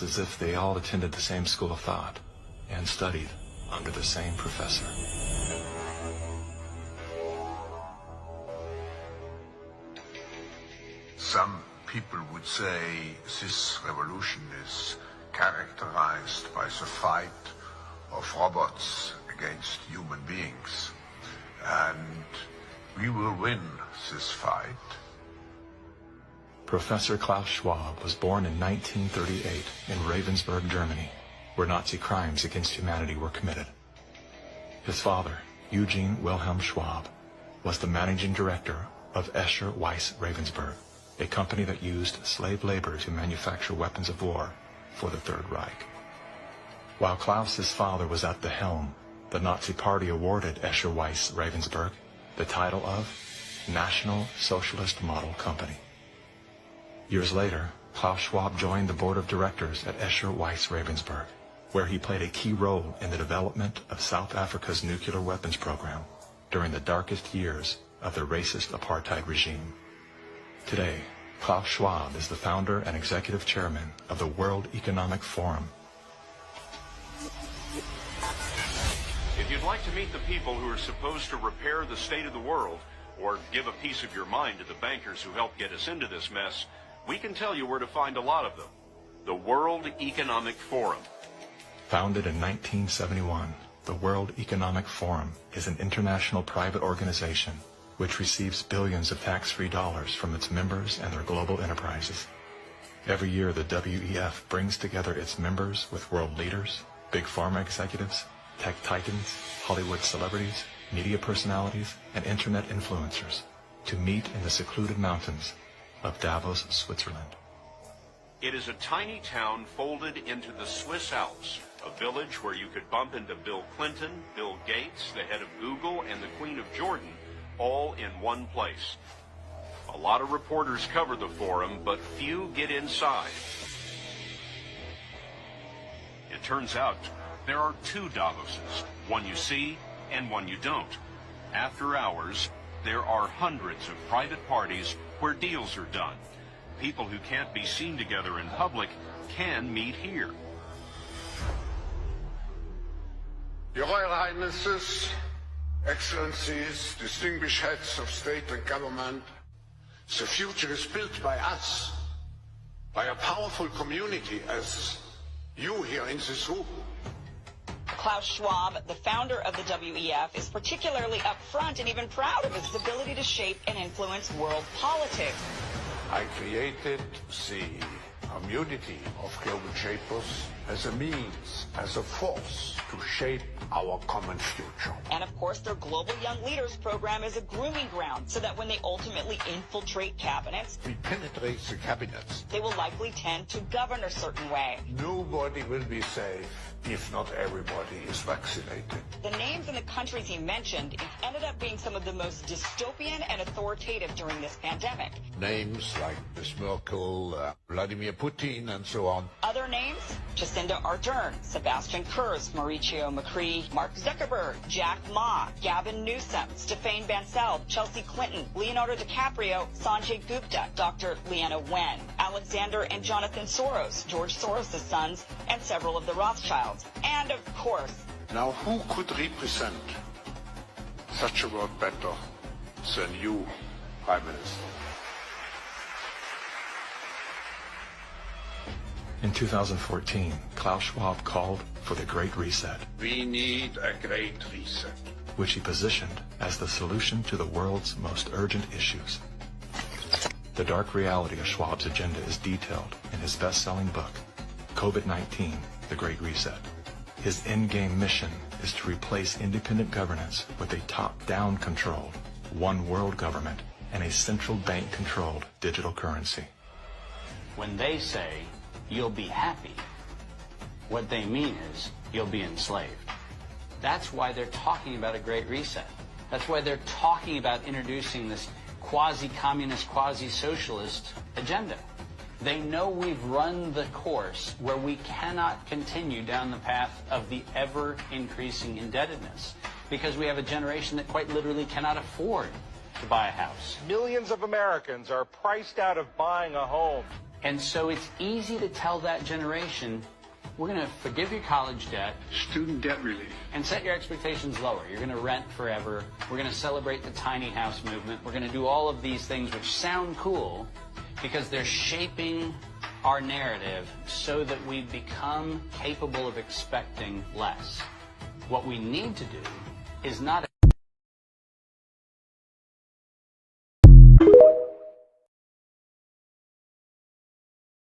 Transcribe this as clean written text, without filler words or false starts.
as if they all attended the same school of thought and studied under the same professor. Some people would say this revolution is characterized by the fight of robots against human beings. And we will win this fight. Professor Klaus Schwab was born in 1938 in Ravensburg, Germany, where Nazi crimes against humanity were committed. His father, Eugene Wilhelm Schwab, was the managing director of Escher Weiss Ravensburg, a company that used slave labor to manufacture weapons of war for the Third Reich. While Klaus's father was at the helm, the Nazi Party awarded Escher Weiss Ravensburg the title of National Socialist Model Company. Years later, Klaus Schwab joined the board of directors at Escher Weiss Ravensburg, where he played a key role in the development of South Africa's nuclear weapons program during the darkest years of the racist apartheid regime. Today, Klaus Schwab is the founder and executive chairman of the World Economic Forum. If you'd like to meet the people who are supposed to repair the state of the world, or give a piece of your mind to the bankers who helped get us into this mess, we can tell you where to find a lot of them. The World Economic Forum. Founded in 1971, the World Economic Forum is an international private organization which receives billions of tax-free dollars from its members and their global enterprises. Every year, the WEF brings together its members with world leaders, big pharma executives, tech titans, Hollywood celebrities, media personalities, and internet influencers to meet in the secluded mountains of Davos, Switzerland. It is a tiny town folded into the Swiss Alps, a village where you could bump into Bill Clinton, Bill Gates, the head of Google, and the Queen of Jordan, all in one place. A lot of reporters cover the forum, but few get inside. It turns out there are two Davoses, one you see and one you don't. After hours, there are hundreds of private parties where deals are done. People who can't be seen together in public can meet here. Your Royal Highnesses, Excellencies, distinguished heads of state and government, the future is built by us, by a powerful community as you here in this room. Klaus Schwab, the founder of the WEF, is particularly upfront and even proud of his ability to shape and influence world politics. I created the community of global shapers as a means, as a force to shape our common future. And of course, their Global Young Leaders program is a grooming ground so that when they ultimately infiltrate cabinets, We penetrate the cabinets. they will likely tend to govern a certain way. Nobody will be safe if not everybody is vaccinated. The names and the countries he mentioned ended up being some of the most dystopian and authoritative during this pandemic. Names like Ms. Merkel, Vladimir Putin, and so on. Other names? Jacinda Ardern, Sebastian Kurz, Mauricio Macri, Mark Zuckerberg, Jack Ma, Gavin Newsom, Stéphane Bancel, Chelsea Clinton, Leonardo DiCaprio, Sanjay Gupta, Dr. Leana Wen, Alexander and Jonathan Soros, George Soros' sons, and several of the Rothschilds. And of course, Now who could represent such a world better than you, Prime Minister? In 2014, Klaus Schwab called for the Great Reset, We need a great reset. which he positioned as the solution to the world's most urgent issues. The dark reality of Schwab's agenda is detailed in his best-selling book, COVID-19, The Great Reset. His endgame mission is to replace independent governance with a top-down controlled, one world government and a central bank-controlled digital currency. When they say, you'll be happy, what they mean is, you'll be enslaved. That's why they're talking about a great reset. That's why they're talking about introducing this quasi-communist, quasi-socialist agenda. They know we've run the course where we cannot continue down the path of the ever-increasing indebtedness because we have a generation that quite literally cannot afford to buy a house. Millions of Americans are priced out of buying a home. And so it's easy to tell that generation, we're going to forgive your college debt. Student debt relief. And set your expectations lower. You're going to rent forever. We're going to celebrate the tiny house movement. We're going to do all of these things which sound cool because they're shaping our narrative so that we become capable of expecting less. What we need to do is not